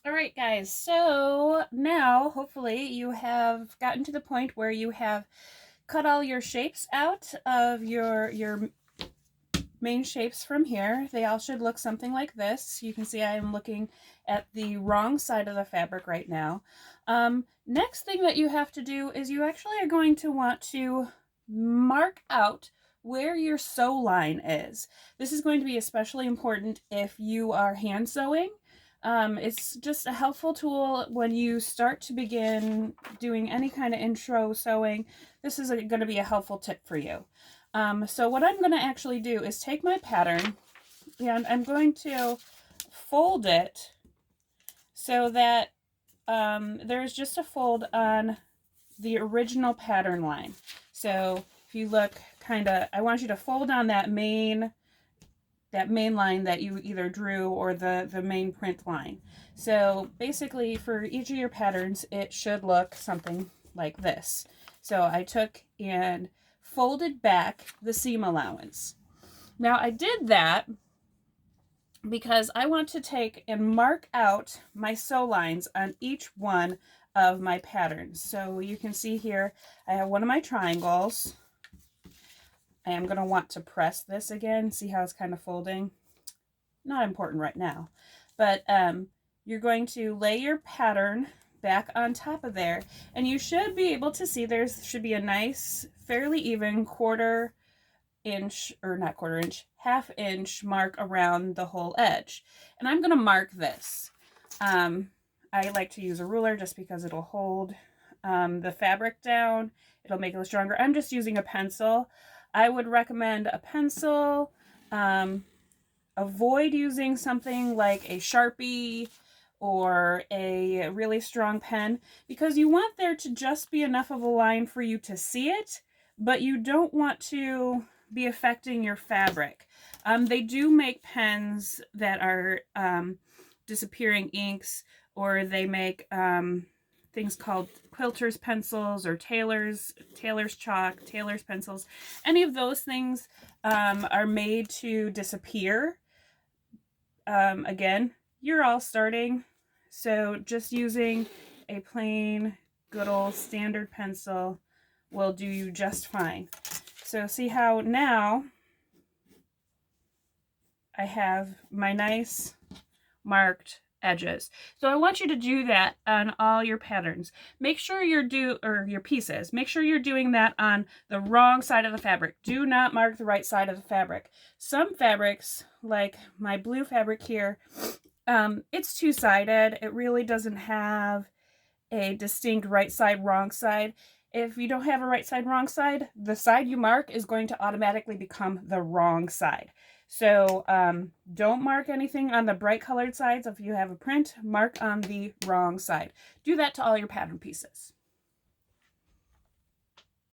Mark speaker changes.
Speaker 1: All right, guys, so now hopefully you have gotten to the point where you have cut all your shapes out of your main shapes from here. They all should look something like this. You can see I'm looking at the wrong side of the fabric right now. Next thing that you have to do is you actually are going to want to mark out where your sew line is. This is going to be especially important if you are hand sewing. It's just a helpful tool when you start to begin doing any kind of intro sewing. This is going to be a helpful tip for you. So what I'm going to actually do is take my pattern and I'm going to fold it so that there's just a fold on the original pattern line. So if you look I want you to fold on that main line that you either drew or the main print line. So basically for each of your patterns, it should look something like this. So I took and folded back the seam allowance. Now I did that because I want to take and mark out my sew lines on each one of my patterns. So you can see here, I have one of my triangles. I am going to want to press this again. See how it's kind of folding? Not important right now, but you're going to lay your pattern back on top of there, and you should be able to see there should be a nice, fairly even half inch mark around the whole edge. And I'm going to mark this. I like to use a ruler just because it'll hold the fabric down. It'll make it stronger. I'm just using a pencil. I would recommend a pencil. Avoid using something like a Sharpie or a really strong pen, because you want there to just be enough of a line for you to see it, but you don't want to be affecting your fabric. They do make pens that are disappearing inks, or they make things called quilter's pencils or tailor's chalk, tailor's pencils. Any of those things are made to disappear. Again, you're all starting, so just using a plain, good old standard pencil will do you just fine. So see how now I have my nice marked edges. So I want you to do that on all your patterns. Make sure your pieces. Make sure you're doing that on the wrong side of the fabric. Do not mark the right side of the fabric. Some fabrics, like my blue fabric here, it's two-sided. It really doesn't have a distinct right side, wrong side. If you don't have a right side, wrong side, the side you mark is going to automatically become the wrong side. So don't mark anything on the bright colored sides. If you have a print, mark on the wrong side. Do that to all your pattern pieces.